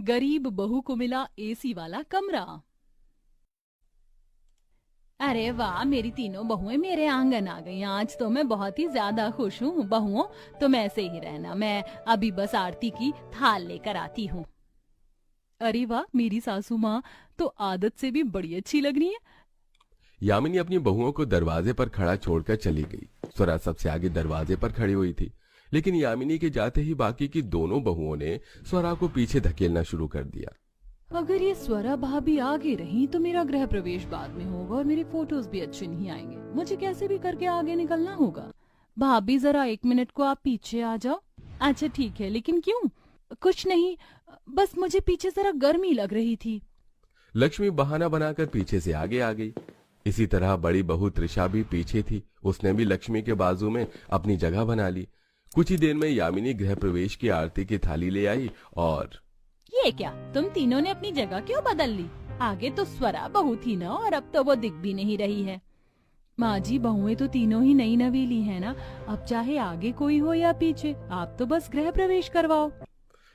गरीब बहू को मिला एसी वाला कमरा। अरे वाह, मेरी तीनों बहुएं मेरे आंगन आ गईं। आज तो मैं बहुत ही ज्यादा खुश हूँ। बहुओं, तुम ऐसे ही रहना, मैं अभी बस आरती की थाल लेकर आती हूँ। अरे वाह, मेरी सासू माँ तो आदत से भी बड़ी अच्छी लग रही है। यामिनी अपनी बहुओं को दरवाजे पर खड़ा छोड़कर चली गई। स्वरा सबसे आगे दरवाजे पर खड़ी हुई थी, लेकिन यामिनी के जाते ही बाकी की दोनों बहुओं ने स्वरा को पीछे धकेलना शुरू कर दिया। अगर ये स्वरा भाभी आगे रही तो मेरा गृह प्रवेश बाद में होगा और मेरे फोटोज भी अच्छे नहीं आएंगे। मुझे कैसे भी करके आगे निकलना होगा। भाभी, जरा 1 मिनट को आप पीछे आ जाओ। अच्छा ठीक है, लेकिन क्यों? कुछ नहीं, बस मुझे पीछे जरा गर्मी लग रही थी। लक्ष्मी बहाना बनाकर पीछे से आगे आ गई। इसी तरह बड़ी बहू त्रिशा भी पीछे थी। उसने भी लक्ष्मी के बाजू में अपनी जगह बना ली। कुछ ही देर में यामिनी गृह प्रवेश की आरती की थाली ले आई और ये क्या, तुम तीनों ने अपनी जगह क्यों बदल ली? आगे तो स्वरा बहू थी ना, और अब तो वो दिख भी नहीं रही है। माँ जी, बहुएं तो तीनों ही नई नवेली है ना। अब चाहे आगे कोई हो या पीछे, आप तो बस गृह प्रवेश करवाओ।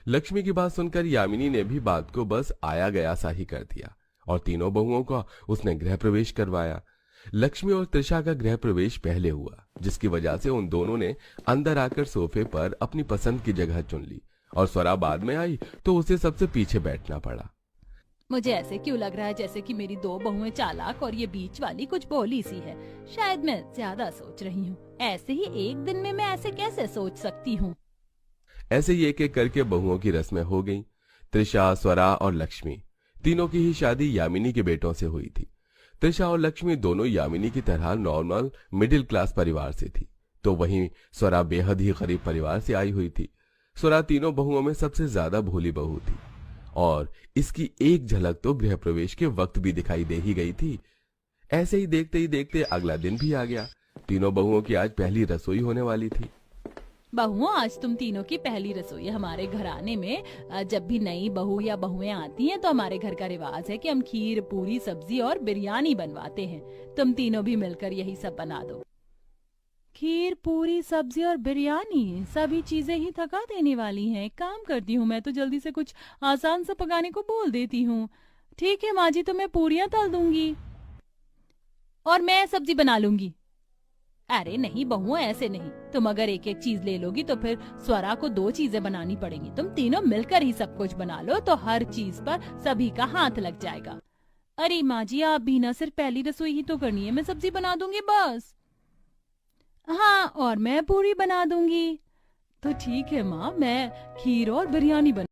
लक्ष्मी की बात सुनकर यामिनी ने भी बात को बस आया गया सा ही कर दिया और तीनों बहुओं का उसने गृह प्रवेश करवाया। लक्ष्मी और त्रिशा का गृह प्रवेश पहले हुआ, जिसकी वजह से उन दोनों ने अंदर आकर सोफे पर अपनी पसंद की जगह चुन ली और स्वरा बाद में आई तो उसे सबसे पीछे बैठना पड़ा। मुझे ऐसे क्यों लग रहा है जैसे कि मेरी दो बहुएं चालाक और ये बीच वाली कुछ भोली सी है। शायद मैं ज्यादा सोच रही हूँ। ऐसे ही एक दिन में मैं ऐसे कैसे सोच सकती हूँ? ऐसे ही एक एक करके बहुओं की रस्में हो गईं। त्रिशा, स्वरा और लक्ष्मी तीनों की ही शादी यामिनी के बेटों से हुई थी। त्रिशा और लक्ष्मी दोनों यामिनी की तरह नॉर्मल मिडिल क्लास परिवार से थी, तो वहीं स्वरा बेहद ही गरीब परिवार से आई हुई थी। स्वरा तीनों बहुओं में सबसे ज्यादा भोली बहू थी और इसकी एक झलक तो गृह प्रवेश के वक्त भी दिखाई दे ही गई थी। ऐसे ही देखते अगला दिन भी आ गया। तीनों बहुओं की आज पहली रसोई होने वाली थी। बहुओं, आज तुम तीनों की पहली रसोई है हमारे घराने में। जब भी नई बहू या बहुएं आती हैं तो हमारे घर का रिवाज है कि हम खीर, पूरी, सब्जी और बिरयानी बनवाते हैं। तुम तीनों भी मिलकर यही सब बना दो। खीर, पूरी, सब्जी और बिरयानी, सभी चीजें ही थका देने वाली हैं। एक काम करती हूँ, मैं तो जल्दी से कुछ आसान सा पकाने को बोल देती हूँ। ठीक है माँ जी, तो मैं पूरियां तल दूंगी और मैं सब्जी बना लूंगी। अरे नहीं बहुओं, ऐसे नहीं। तुम अगर एक एक चीज ले लोगी तो फिर स्वरा को 2 चीजें बनानी पड़ेंगी। तुम तीनों मिलकर ही सब कुछ बना लो तो हर चीज पर सभी का हाथ लग जाएगा। अरे माँ जी, आप भी ना, सिर्फ पहली रसोई ही तो करनी है। मैं सब्जी बना दूंगी बस। हाँ, और मैं पूरी बना दूंगी। तो ठीक है माँ, मैं खीर और बिरयानी बना